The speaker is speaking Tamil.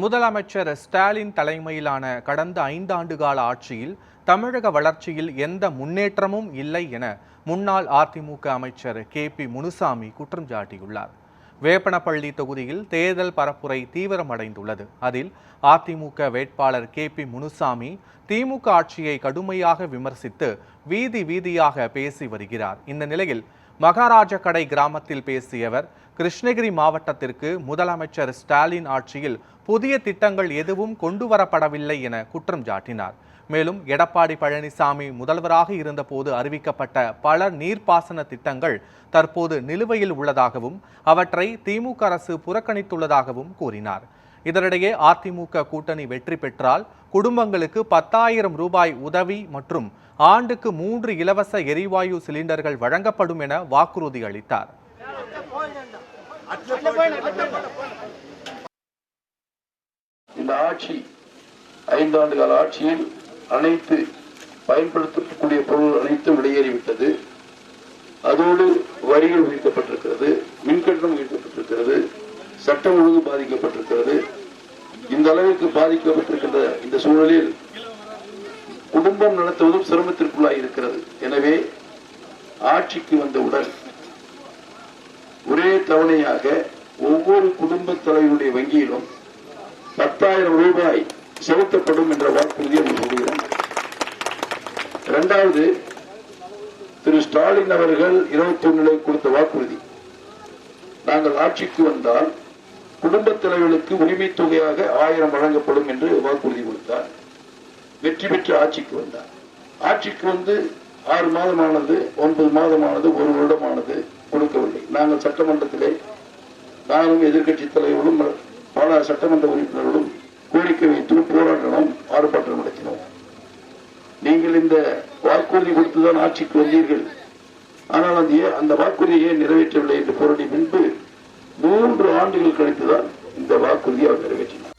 முதலமைச்சர் ஸ்டாலின் தலைமையிலான கடந்த 5 ஆண்டுகால ஆட்சியில் தமிழக வளர்ச்சியில் எந்த முன்னேற்றமும் இல்லை என முன்னாள் அதிமுக அமைச்சர் KP முனுசாமி குற்றம் சாட்டியுள்ளார். வேப்பனப்பள்ளி தொகுதியில் தேர்தல் பரப்புரை தீவிரமடைந்துள்ளது. அதில் அதிமுக வேட்பாளர் KP முனுசாமி திமுக ஆட்சியை கடுமையாக விமர்சித்து வீதி வீதியாக பேசி வருகிறார். இந்த நிலையில் மகாராஜகடை கிராமத்தில் பேசிய அவர், கிருஷ்ணகிரி மாவட்டத்திற்கு முதலமைச்சர் ஸ்டாலின் ஆட்சியில் புதிய திட்டங்கள் எதுவும் கொண்டு வரப்படவில்லை என குற்றம் சாட்டினார். மேலும் எடப்பாடி பழனிசாமி முதல்வராக இருந்தபோது அறிவிக்கப்பட்ட பல நீர்ப்பாசன திட்டங்கள் தற்போது நிலுவையில் உள்ளதாகவும் அவற்றை திமுக அரசு புறக்கணித்துள்ளதாகவும் கூறினார். இதனிடையே அதிமுக கூட்டணி வெற்றி பெற்றால் குடும்பங்களுக்கு 10,000 ரூபாய் உதவி மற்றும் ஆண்டுக்கு 3 இலவச எரிவாயு சிலிண்டர்கள் வழங்கப்படும் என வாக்குறுதி அளித்தார். இந்த ஆட்சி 5 ஆண்டு கால ஆட்சியில் அனைத்து பயன்படுத்தக்கூடிய பொருள் அனைத்தும் வெளியேறிவிட்டது. அதோடு வரிகள் உயர்த்தப்பட்டிருக்கிறது, மின்கட்டணம் உயர்த்தப்பட்டிருக்கிறது, சட்டம் ஒழுங்கு பாதிக்கப்பட்டிருக்கிறது. இந்த அளவிற்கு பாதிக்கப்பட்டிருக்கின்ற இந்த சூழலில் குடும்பம் நடத்துவதும் சிரமத்திற்குள்ளாய் இருக்கிறது. எனவே ஆட்சிக்கு வந்தவுடன் ஒரே தவணையாக ஒவ்வொரு குடும்ப தலைவருடைய வங்கியிலும் 10,000 ரூபாய் செலுத்தப்படும் என்ற வாக்குறுதியை சொல்கிறேன். இரண்டாவது, திரு ஸ்டாலின் அவர்கள் 21 கொடுத்த வாக்குறுதி, நாங்கள் ஆட்சிக்கு வந்தால் குடும்ப தலைவர்களுக்கு உரிமை தொகையாக 1000 வழங்கப்படும் என்று வாக்குறுதி கொடுத்தார். வெற்றி பெற்று ஆட்சிக்கு வந்தார். ஆட்சிக்கு வந்து 6 மாதமானது, 9 மாதமானது, 1 வருடமானது, கொடுக்கவில்லை. நாங்கள் சட்டமன்றத்திலே நானும் எதிர்கட்சி தலைவர்களும் பல சட்டமன்ற உறுப்பினர்களும் கோரிக்கை வைத்து போராட்டணும், ஆர்ப்பாட்டம் நடத்தினோம். நீங்கள் இந்த வாக்குறுதி கொடுத்துதான் ஆட்சிக்கு வந்தீர்கள், ஆனால் அந்த வாக்குறுதியை நிறைவேற்றவில்லை என்று போராடி பின்பு 3 ஆண்டுகள் கழித்துதான் இந்த வாக்குறுதியை அவர் நிறைவேற்றினார்.